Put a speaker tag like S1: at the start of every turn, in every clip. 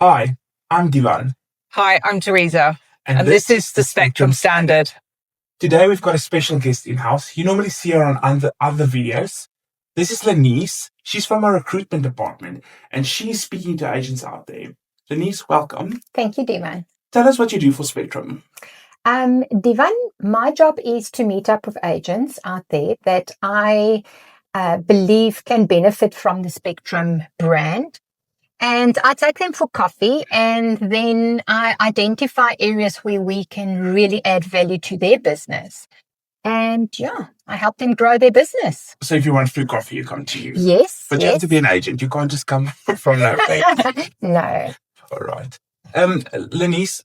S1: Hi, I'm Divan,
S2: Hi, I'm Teresa,
S1: and
S2: and this is the Spectrum Standard.
S1: Today we've got a special guest in-house. You normally see her on other videos. This is Lenise. She's from our recruitment department, and she's speaking to agents out there. Lenise, welcome.
S3: Thank you, Divan.
S1: Tell us what you do for Spectrum.
S3: Divan, my job is to meet up with agents out there that I believe can benefit from the Spectrum brand. And I take them for coffee, and then I identify areas where we can really add value to their business. And I help them grow their business.
S1: So if you want free coffee, you come to you.
S3: Yes.
S1: But you have to be an agent. You can't just come from nowhere.
S3: No.
S1: All right. Lenise,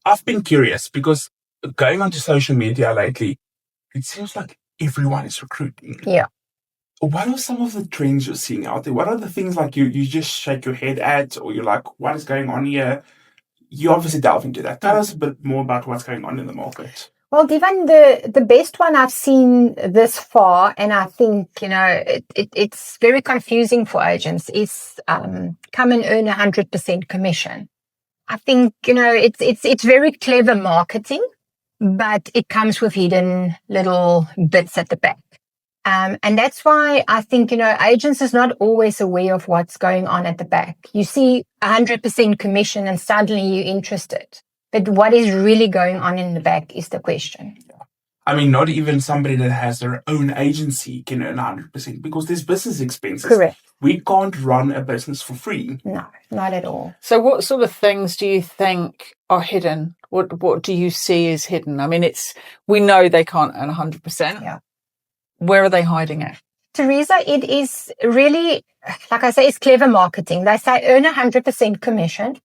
S1: I've been curious because going onto social media lately, it seems like everyone is recruiting.
S3: Yeah.
S1: What are some of the trends you're seeing out there? What are the things like you just shake your head at, or you're like, what is going on here? You obviously delve into that. Tell us a bit more about what's going on in the market.
S3: Well, Divan, the best one I've seen this far, and I think, it's very confusing for agents, is come and earn 100% commission. I think, it's very clever marketing, but it comes with hidden little bits at the back. And that's why I think, agents is not always aware of what's going on at the back. You see 100% commission and suddenly you're interested. But what is really going on in the back is the question.
S1: I mean, not even somebody that has their own agency can earn 100% because there's business expenses.
S3: Correct.
S1: We can't run a business for free.
S3: No, not at all.
S2: So what sort of things do you think are hidden? What do you see is hidden? I mean, we know they can't earn 100%.
S3: Yeah.
S2: Where are they hiding it?
S3: Teresa, it is really, like I say, it's clever marketing. They say earn 100% commission,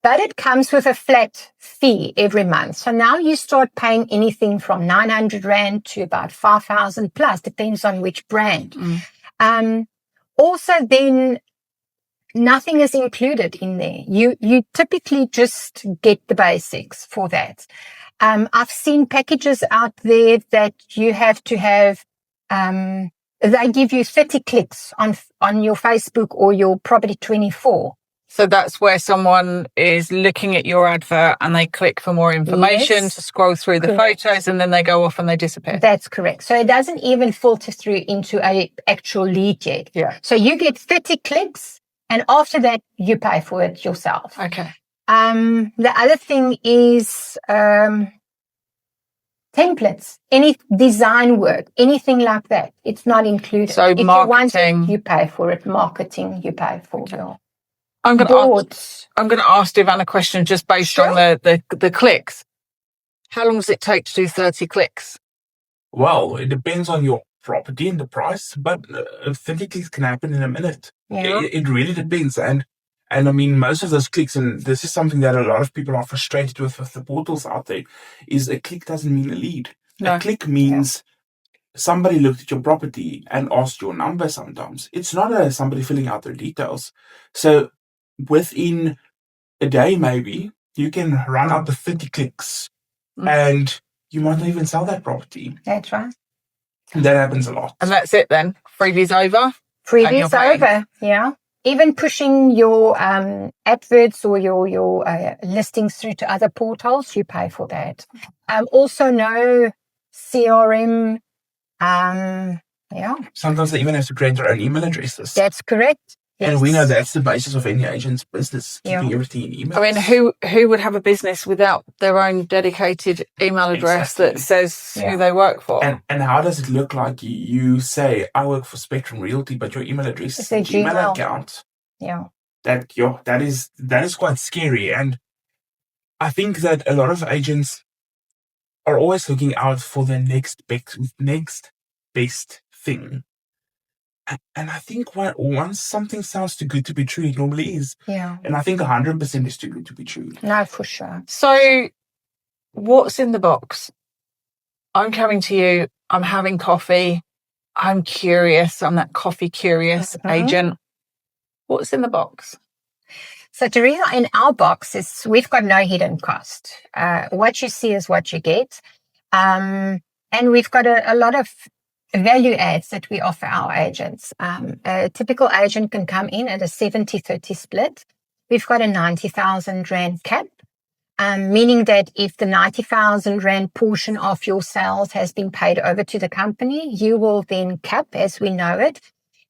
S3: but it comes with a flat fee every month. So now you start paying anything from 900 Rand to about 5,000 plus, depends on which brand. Also, then nothing is included in there. You typically just get the basics for that. I've seen packages out there that you have to have. They give you 30 clicks on your Facebook or your Property 24.
S2: So that's where someone is looking at your advert and they click for more information to scroll through the photos, and then they go off and they disappear.
S3: That's correct. So it doesn't even filter through into a actual lead yet.
S2: Yeah.
S3: So you get 30 clicks, and after that you pay for it yourself.
S2: Okay.
S3: The other thing is templates, any design work, anything like that. It's not included.
S2: So
S3: if
S2: marketing,
S3: you want it, you pay for it. Marketing, you pay for it.
S2: I'm going to ask Divan a question just based on the clicks. How long does it take to do 30 clicks?
S1: Well, it depends on your property and the price, but 30 clicks can happen in a minute.
S3: Yeah.
S1: It really depends. And I mean, most of those clicks, and this is something that a lot of people are frustrated with the portals out there, is a click doesn't mean a lead. No. A click means somebody looked at your property and asked your number sometimes. It's not somebody filling out their details. So within a day, maybe, you can run out the 30 clicks and you might not even sell that property.
S3: That's right.
S1: That happens a lot.
S2: And that's it then? Freebies over?
S3: Freebies over, yeah. Even pushing your adverts or your listings through to other portals, you pay for that. Also, no CRM.
S1: Sometimes they even have to create their own email addresses.
S3: That's correct. Yes.
S1: And we know that's the basis of any agent's business, keeping everything in email.
S2: I mean, who would have a business without their own dedicated email address that says who they work for?
S1: And how does it look like you say, I work for Spectrum Realty, but your email address is a Gmail account?
S3: Yeah.
S1: That is quite scary. And I think that a lot of agents are always looking out for the next best thing. And I think once something sounds too good to be true, it normally is.
S3: Yeah.
S1: And I think 100% is too good to be true.
S3: No, for sure.
S2: So what's in the box? I'm coming to you. I'm having coffee. I'm curious. I'm that coffee curious agent. What's in the box?
S3: So Teresa, in our boxes, we've got no hidden cost. What you see is what you get. And we've got a lot of value adds that we offer our agents. A typical agent can come in at a 70-30 split. we've got a 90,000 Rand cap, meaning that if the 90,000 Rand portion of your sales has been paid over to the company, you will then cap as we know it.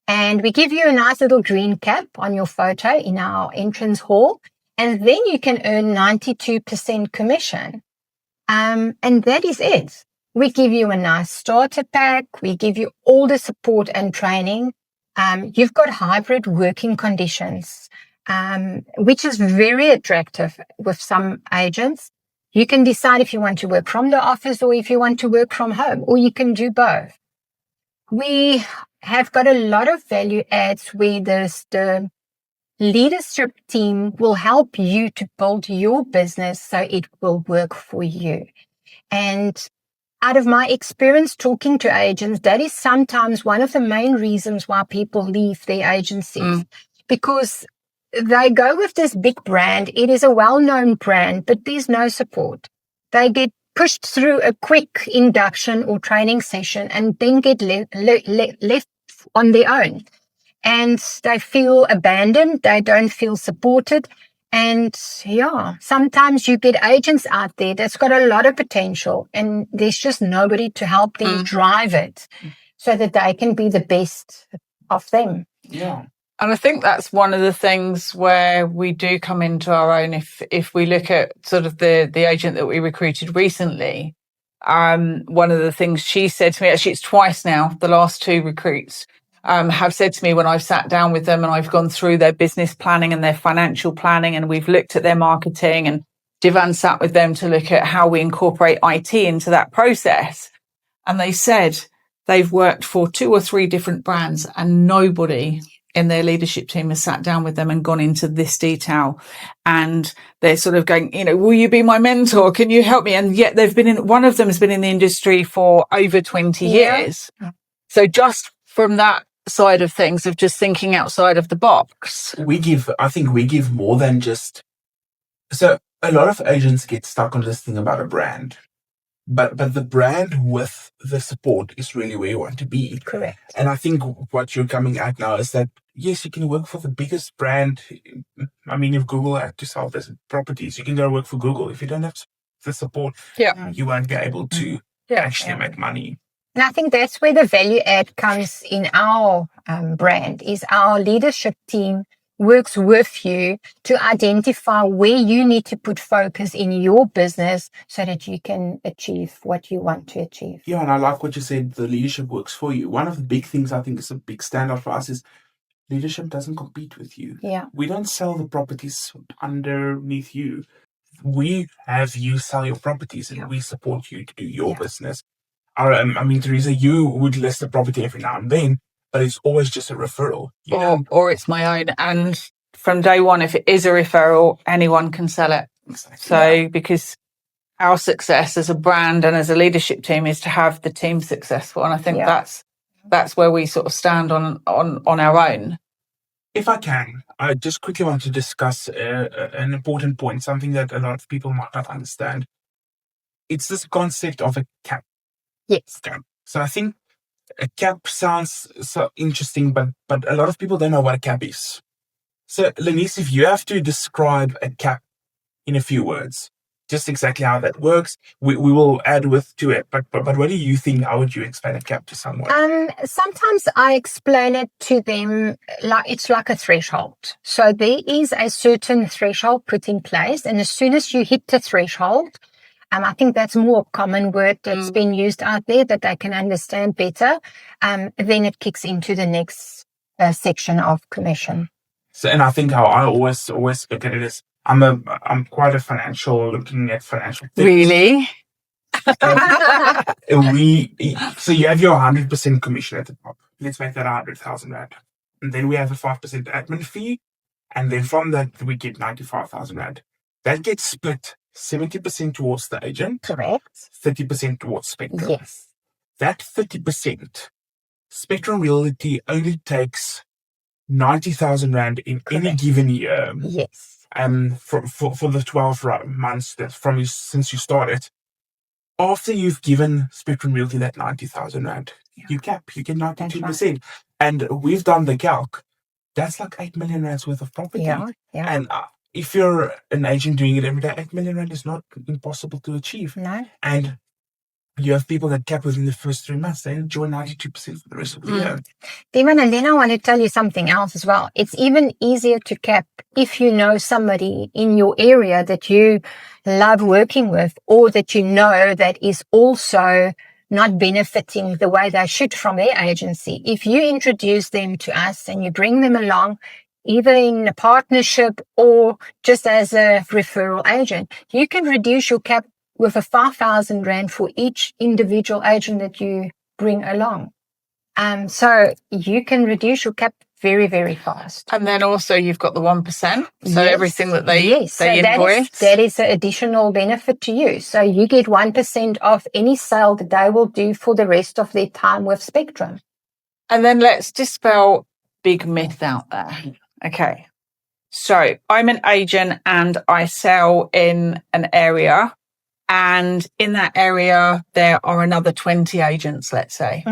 S3: And we give you a nice little green cap on your photo in our entrance hall. And then you can earn 92% commission. And that is it. We give you a nice starter pack. We give you all the support and training. You've got hybrid working conditions, which is very attractive with some agents. You can decide if you want to work from the office or if you want to work from home, or you can do both. We have got a lot of value adds where the leadership team will help you to build your business so it will work for you. And out of my experience talking to agents, that is sometimes one of the main reasons why people leave their agencies, because they go with this big brand. It is a well-known brand, but there's no support. They get pushed through a quick induction or training session and then get left on their own. And they feel abandoned. They don't feel supported. And yeah, sometimes you get agents out there that's got a lot of potential and there's just nobody to help them drive it so that they can be the best of them.
S1: Yeah.
S2: And I think that's one of the things where we do come into our own. If we look at sort of the agent that we recruited recently, one of the things she said to me, actually it's twice now, the last two recruits, have said to me when I've sat down with them and I've gone through their business planning and their financial planning and we've looked at their marketing, and Divan sat with them to look at how we incorporate IT into that process. And they said they've worked for 2 or 3 different brands and nobody in their leadership team has sat down with them and gone into this detail. And they're sort of going, will you be my mentor? Can you help me? And yet one of them has been in the industry for over 20 years. So just from that side of things, of just thinking outside of the box.
S1: I think we give more than just, so a lot of agents get stuck on this thing about a brand, but the brand with the support is really where you want to be.
S3: Correct.
S1: And I think what you're coming at now is that, yes, you can work for the biggest brand. I mean, if Google had to sell this properties, you can go work for Google. If you don't have the support, you won't be able to actually make money.
S3: And I think that's where the value add comes in our brand, is our leadership team works with you to identify where you need to put focus in your business so that you can achieve what you want to achieve.
S1: Yeah, and I like what you said, the leadership works for you. One of the big things I think is a big standout for us is leadership doesn't compete with you.
S3: Yeah.
S1: We don't sell the properties underneath you. We have you sell your properties and we support you to do your business. I mean, Teresa, you would list a property every now and then, but it's always just a referral.
S2: Or it's my own. And from day one, if it is a referral, anyone can sell it.
S1: Exactly.
S2: So because our success as a brand and as a leadership team is to have the team successful. And I think that's where we sort of stand on our own.
S1: If I can, I just quickly want to discuss an important point, something that a lot of people might not understand. It's this concept of a cap.
S3: Yes.
S1: So I think a cap sounds so interesting, but a lot of people don't know what a cap is. So Lenise, if you have to describe a cap in a few words, just exactly how that works, we will add to it. But what do you think? How would you explain a cap to someone?
S3: Sometimes I explain it to them like it's like a threshold. So there is a certain threshold put in place, and as soon as you hit the threshold, I think that's more a common word that's been used out there that they can understand better. Then it kicks into the next section of commission.
S1: So, and I think how I always look at it is, I'm quite a looking at financial things.
S2: Really?
S1: So you have your 100% commission at the top. Let's make that 100,000 Rand. And then we have a 5% admin fee. And then from that, we get 95,000 Rand. That gets split 70% towards the agent.
S3: Correct.
S1: 30% towards Spectrum.
S3: Yes.
S1: That 30%, Spectrum Realty only takes 90,000 Rand in any given year.
S3: Yes.
S1: For the 12 months since you started. After you've given Spectrum Realty that 90,000 Rand, you get 92%. Right. And we've done the calc. that's like 8 million rands worth of property.
S3: Yeah.
S1: And if you're an agent doing it every day, 8 million rand is not impossible to achieve.
S3: No.
S1: And you have people that cap within the first 3 months. They enjoy 92% for the rest of the year.
S3: Divan, and then I want to tell you something else as well. It's even easier to cap if you know somebody in your area that you love working with, or that you know that is also not benefiting the way they should from their agency. If you introduce them to us and you bring them along, either in a partnership or just as a referral agent, you can reduce your cap with a 5,000 rand for each individual agent that you bring along. So you can reduce your cap very, very fast.
S2: And then also you've got the 1%. So everything that they invoice.
S3: That is an additional benefit to you. So you get 1% off any sale that they will do for the rest of their time with Spectrum.
S2: And then let's dispel big myth out there. Okay. So I'm an agent and I sell in an area. And in that area, there are another 20 agents, let's say.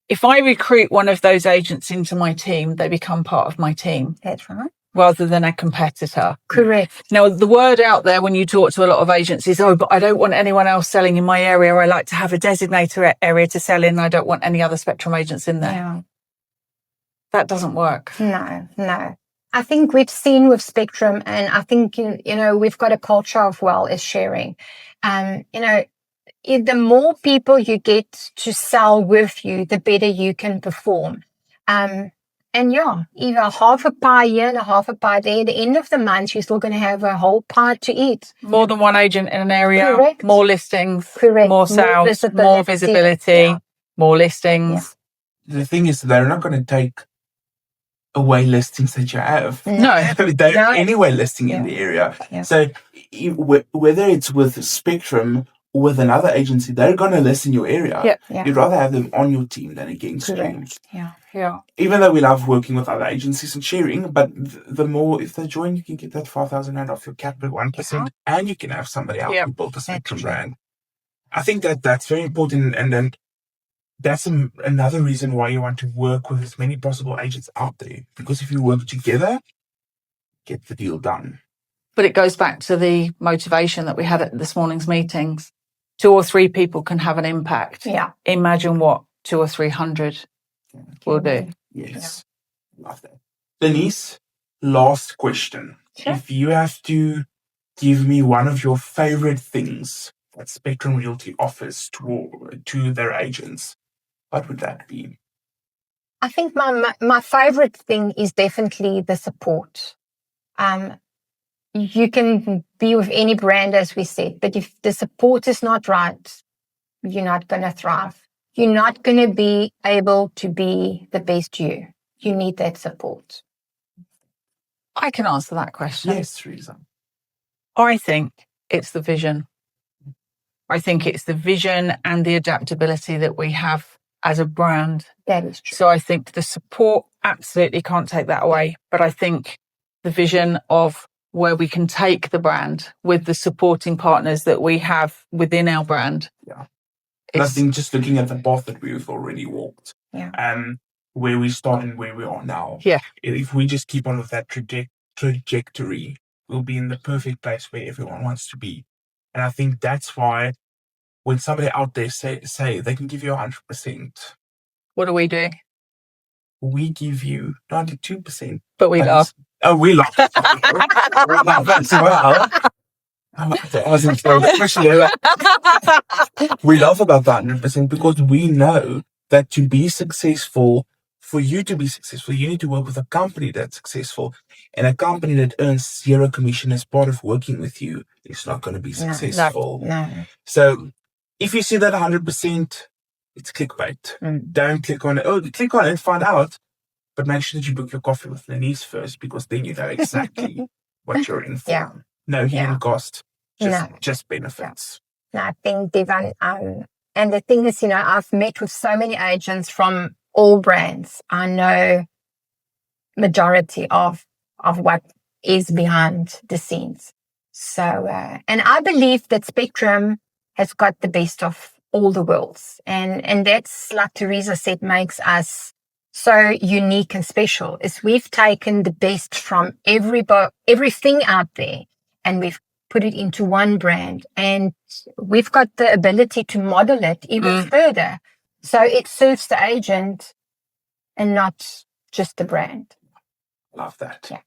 S2: If I recruit one of those agents into my team, they become part of my team.
S3: That's right.
S2: Rather than a competitor.
S3: Correct.
S2: Now, the word out there when you talk to a lot of agents is, but I don't want anyone else selling in my area. I like to have a designated area to sell in. I don't want any other Spectrum agents in there.
S3: Yeah.
S2: That doesn't work.
S3: No. I think we've seen with Spectrum, and I think, we've got a culture of is sharing. The more people you get to sell with you, the better you can perform. Either half a pie here and a half a pie there. At the end of the month, you're still going to have a whole pie to eat.
S2: More than one agent in an area.
S3: Correct.
S2: More listings.
S3: Correct.
S2: More sales. More visibility. More listings.
S1: The thing is, they're not going to take away listings that you have.
S2: No.
S1: They're anyway listing in the area.
S3: Yeah.
S1: So whether it's with Spectrum or with another agency, they're going to list in your area.
S3: Yeah.
S1: You'd rather have them on your team than against you.
S3: Yeah.
S1: Even though we love working with other agencies and sharing, but the more, if they join, you can get that 5,000 rand off your cap at 1%, and you can have somebody else who build a Spectrum brand. I think that's very important, and then that's another reason why you want to work with as many possible agents out there, because if you work together, get the deal done.
S2: But it goes back to the motivation that we had at this morning's meetings. 2 or 3 people can have an impact.
S3: Yeah.
S2: Imagine what 200 or 300 will do.
S1: Yes. Love that. Lenise, last question.
S3: Sure.
S1: If you have to give me one of your favorite things that Spectrum Realty offers to their agents, what would that be?
S3: I think my favorite thing is definitely the support. You can be with any brand, as we said, but if the support is not right, you're not going to thrive. You're not going to be able to be the best you. You need that support.
S2: I can answer that question.
S1: Yes, Teresa.
S2: I think it's the vision. I think it's the vision and the adaptability that we have as a brand.
S3: That is true.
S2: So I think the support, absolutely can't take that away. But I think the vision of where we can take the brand with the supporting partners that we have within our brand.
S1: Yeah. I think just looking at the path that we've already walked, where we started and where we are now.
S2: Yeah.
S1: If we just keep on with that trajectory, we'll be in the perfect place where everyone wants to be. And I think that's why when somebody out there say they can give you 100%.
S2: What do we do?
S1: We give you 92%.
S2: But we laugh.
S1: Oh, we laugh. We laugh as well. I wasn't sure, especially we laugh about that 100% because we know that to be successful, for you to be successful, you need to work with a company that's successful. And a company that earns 0 commission as part of working with you is not going to be successful.
S3: No.
S1: So if you see that 100%, it's clickbait. Don't click on it. Oh, click on it and find out. But make sure that you book your coffee with Lenise first, because then you know exactly what you're in for.
S3: Yeah.
S1: No hidden cost, just benefits.
S3: No, I think, Divan, and the thing is, I've met with so many agents from all brands. I know majority of what is behind the scenes. So, and I believe that Spectrum has got the best of all the worlds. And that's, like Teresa said, makes us so unique and special is we've taken the best from everything out there and we've put it into one brand, and we've got the ability to model it even further. So it serves the agent and not just the brand.
S1: Love that.
S3: Yeah.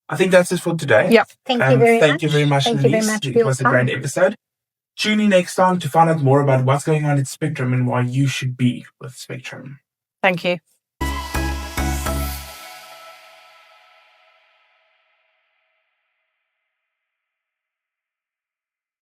S1: I think that's it for today.
S2: Yep.
S3: Thank you very much.
S1: Thank you very much,
S3: Thank you very
S1: Lenise.
S3: much for
S1: It
S3: your
S1: was a
S3: time.
S1: great episode. Tune in next time to find out more about what's going on at Spectrum and why you should be with Spectrum.
S2: Thank you.